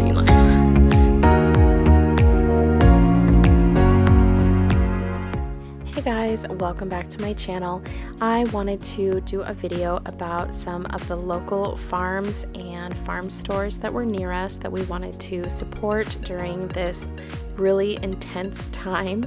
quarantine life. Hey guys, welcome back to my channel. I wanted to do a video about some of the local farms and farm stores that were near us that we wanted to support during this really intense time.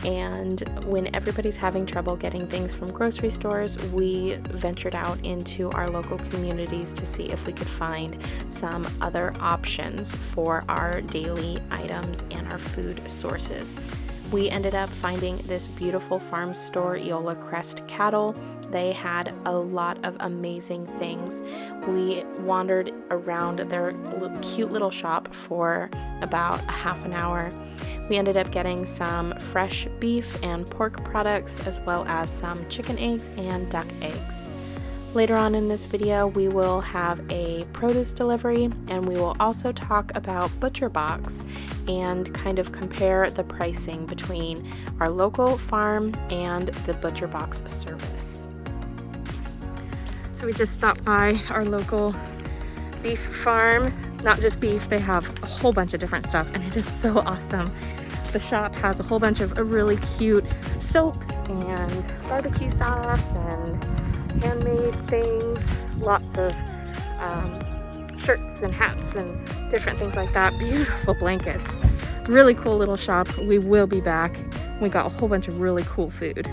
And when everybody's having trouble getting things from grocery stores, we ventured out into our local communities to see if we could find some other options for our daily items and our food sources. We ended up finding this beautiful farm store, Eola Crest Cattle. They had a lot of amazing things. We wandered around their cute little shop for about a half an hour. We ended up getting some fresh beef and pork products, as well as some chicken eggs and duck eggs. Later on in this video, we will have a produce delivery, and we will also talk about ButcherBox and kind of compare the pricing between our local farm and the ButcherBox service. So we just stopped by our local beef farm. Not just beef, they have a whole bunch of different stuff, and it is so awesome. The shop has a whole bunch of really cute soaps and barbecue sauce and handmade things, lots of shirts and hats and different things like that. Beautiful blankets. Really cool little shop. We will be back. We got a whole bunch of really cool food.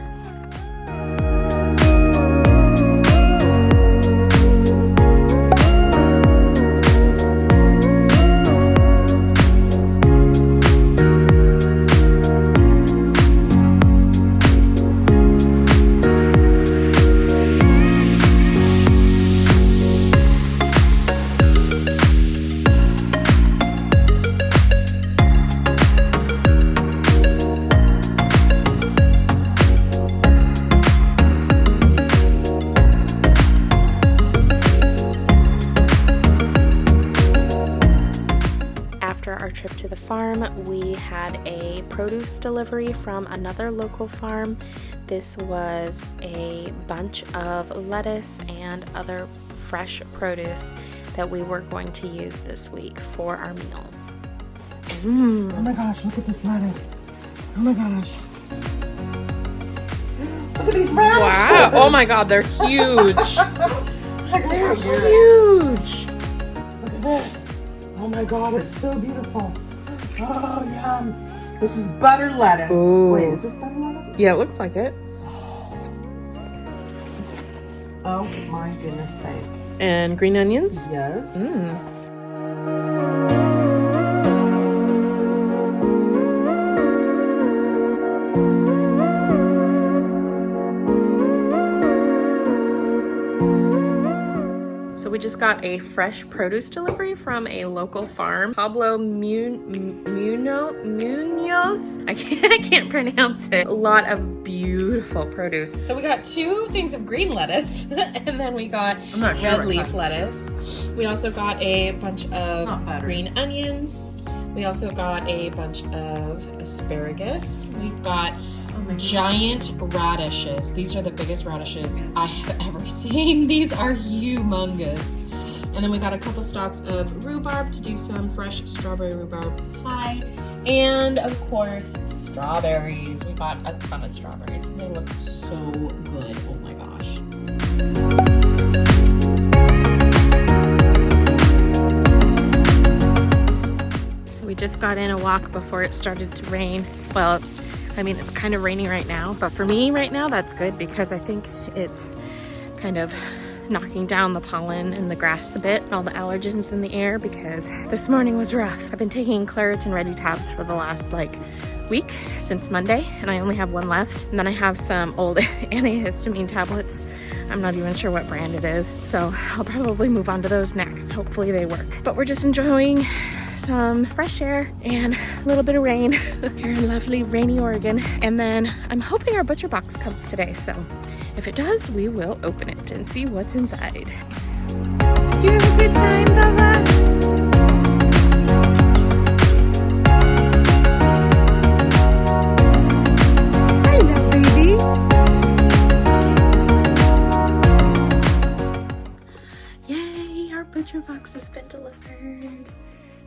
Our trip to the farm, we had a produce delivery from another local farm. This was a bunch of lettuce and other fresh produce that we were going to use this week for our meals. Oh my gosh, look at this lettuce. Oh my gosh. Look at these radishes. Wow, oh my god, they're huge. They're huge. Look at this. Oh my god, it's so beautiful. Oh, yum. This is butter lettuce. Ooh. Wait, is this butter lettuce? Yeah, it looks like it. Oh my goodness sake. And green onions? Yes. We just got a fresh produce delivery from a local farm, Pablo Munoz. I can't pronounce it. A lot of beautiful produce. So we got 2 things of green lettuce, and then we got red leaf lettuce. We also got a bunch of green onions. We also got a bunch of asparagus. We've got giant radishes. These are the biggest radishes I have ever seen. These are humongous. And then we got a couple stalks of rhubarb to do some fresh strawberry rhubarb pie. And of course, strawberries. We got a ton of strawberries. They look so good. Oh my gosh. So we just got in a walk before it started to rain. Well, I mean, it's kind of raining right now, but for me right now, that's good because I think it's kind of knocking down the pollen in the grass a bit and all the allergens in the air because this morning was rough. I've been taking Claritin Ready tabs for the last week since Monday, and I only have 1 left. And then I have some old antihistamine tablets. I'm not even sure what brand it is, so I'll probably move on to those next. Hopefully they work. But we're just enjoying some fresh air and a little bit of rain here in lovely rainy Oregon. And then I'm hoping our ButcherBox comes today, so if it does, we will open it and see what's inside. Did you have a good time, Bella? Hello, baby. Yay, our ButcherBox has been delivered.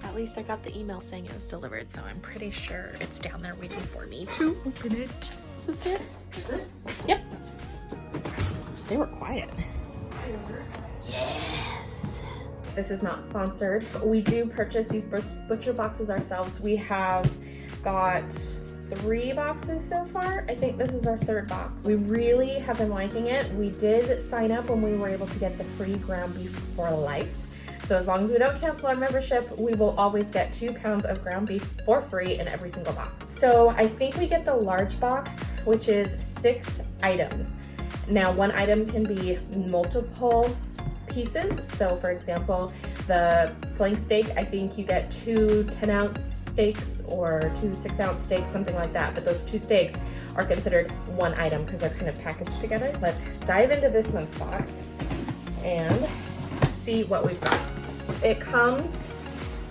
That least I got the email saying it was delivered, so I'm pretty sure it's down there waiting for me to open it. Is this it? Is it? Yep. They were quiet. Yes. This is not sponsored. We do purchase these butcher boxes ourselves. We have got 3 boxes so far. I think this is our 3rd box. We really have been liking it. We did sign up when we were able to get the free ground beef for life. So as long as we don't cancel our membership, we will always get 2 pounds of ground beef for free in every single box. So I think we get the large box, which is 6 items. Now, one item can be multiple pieces. So for example, the flank steak, I think you get 2 10-ounce steaks or 2 6-ounce steaks, something like that. But those 2 steaks are considered one item because they're kind of packaged together. Let's dive into this month's box and see what we've got. It comes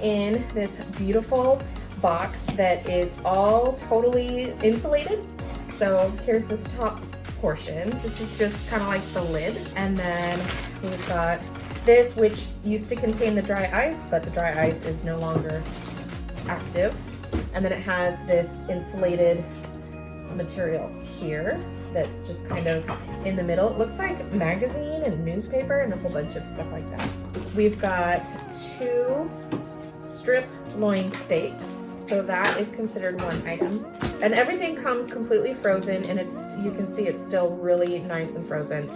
in this beautiful box that is all totally insulated. So here's this top portion. This is just kind of like the lid. And then we've got this, which used to contain the dry ice, but the dry ice is no longer active. And then it has this insulated material here that's just kind of in the middle. It looks like magazine and newspaper and a whole bunch of stuff like that. We've got 2 strip loin steaks. So that is considered one item. And everything comes completely frozen, and you can see it's still really nice and frozen.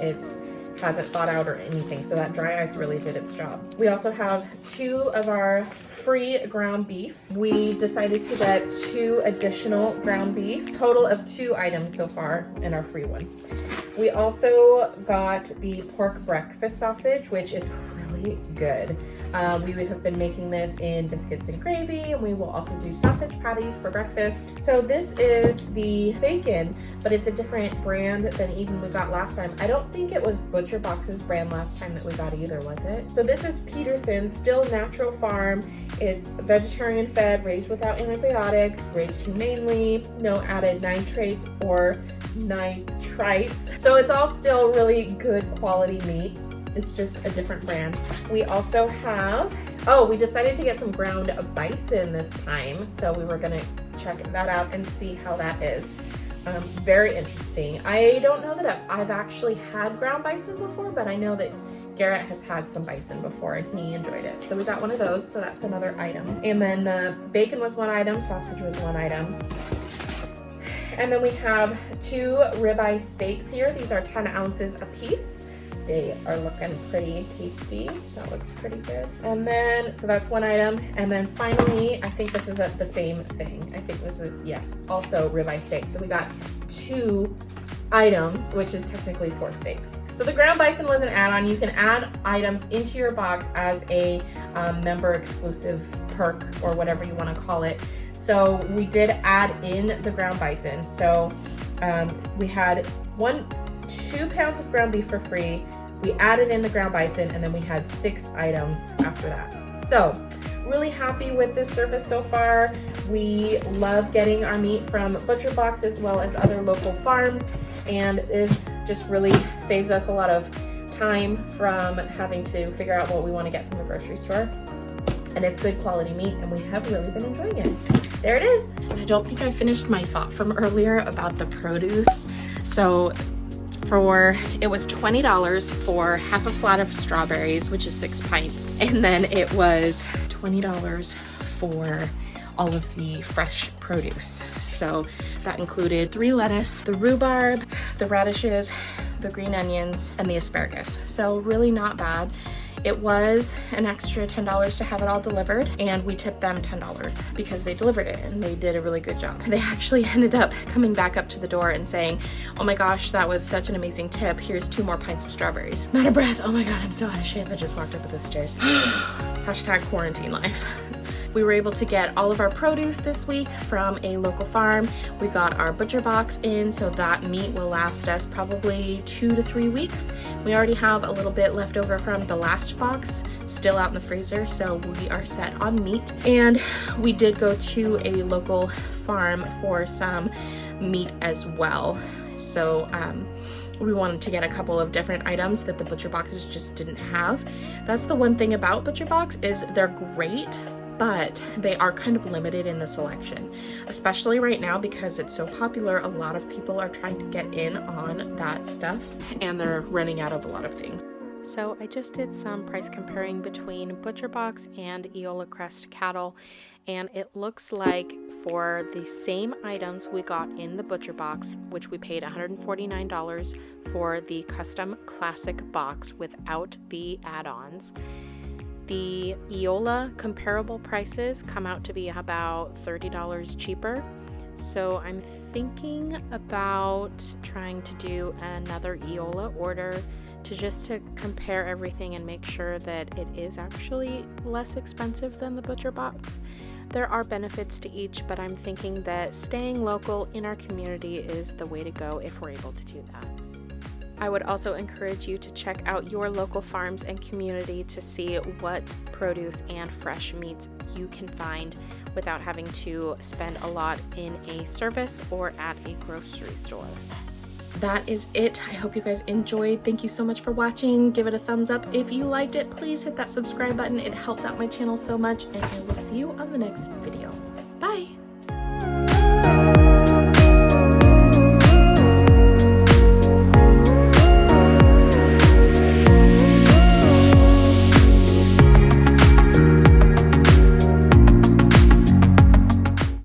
Hasn't thawed out or anything, so that dry ice really did its job. We also have 2 of our free ground beef. We decided to get 2 additional ground beef, total of 2 items so far in our free one. We also got the pork breakfast sausage, which is really good. We have been making this in biscuits and gravy, and we will also do sausage patties for breakfast. So this is the bacon, but it's a different brand than even we got last time. I don't think it was ButcherBox's brand last time that we got either, was it? So this is Peterson's, still natural farm. It's vegetarian fed, raised without antibiotics, raised humanely, no added nitrates or nitrites. So it's all still really good quality meat. It's just a different brand. We also have, we decided to get some ground bison this time. So we were gonna check that out and see how that is. Very interesting. I don't know that I've actually had ground bison before, but I know that Garrett has had some bison before and he enjoyed it. So we got one of those, so that's another item. And then the bacon was one item, sausage was one item. And then we have 2 ribeye steaks here. These are 10 ounces a piece. They are looking pretty tasty. That looks pretty good. And then, so that's one item. And then finally, I think this is the same thing. I think this is, yes, also ribeye steak. So we got 2 items, which is technically 4 steaks. So the ground bison was an add-on. You can add items into your box as a member exclusive perk or whatever you want to call it. So we did add in the ground bison. So we had 2 pounds of ground beef for free. We added in the ground bison, and then we had 6 items after that. So really happy with this service so far. We love getting our meat from ButcherBox as well as other local farms, and this just really saves us a lot of time from having to figure out what we want to get from the grocery store. And it's good quality meat, and we have really been enjoying it. There it is. And I don't think I finished my thought from earlier about the produce. So it was $20 for half a flat of strawberries, which is 6 pints. And then it was $20 for all of the fresh produce. So that included 3 lettuce, the rhubarb, the radishes, the green onions, and the asparagus. So really not bad. It was an extra $10 to have it all delivered, and we tipped them $10 because they delivered it and they did a really good job. They actually ended up coming back up to the door and saying, "Oh my gosh, that was such an amazing tip. Here's 2 more pints of strawberries." I'm out of breath. Oh my God, I'm so out of shape. I just walked up the stairs. Hashtag quarantine life. We were able to get all of our produce this week from a local farm. We got our ButcherBox in, so that meat will last us probably 2 to 3 weeks. We already have a little bit left over from the last box still out in the freezer, so we are set on meat. And we did go to a local farm for some meat as well. So we wanted to get a couple of different items that the ButcherBoxes just didn't have. That's the one thing about ButcherBox is they're great, but they are kind of limited in the selection, especially right now because it's so popular. A lot of people are trying to get in on that stuff and they're running out of a lot of things. So I just did some price comparing between ButcherBox and Eola Crest cattle, and it looks like for the same items we got in the ButcherBox, which we paid $149 for the custom classic box without the add-ons, the Eola comparable prices come out to be about $30 cheaper. So I'm thinking about trying to do another Eola order to compare everything and make sure that it is actually less expensive than the ButcherBox. There are benefits to each, but I'm thinking that staying local in our community is the way to go if we're able to do that. I would also encourage you to check out your local farms and community to see what produce and fresh meats you can find without having to spend a lot in a service or at a grocery store. That is it. I hope you guys enjoyed. Thank you so much for watching. Give it a thumbs up if you liked it. Please hit that subscribe button. It helps out my channel so much, and I will see you on the next video. Bye!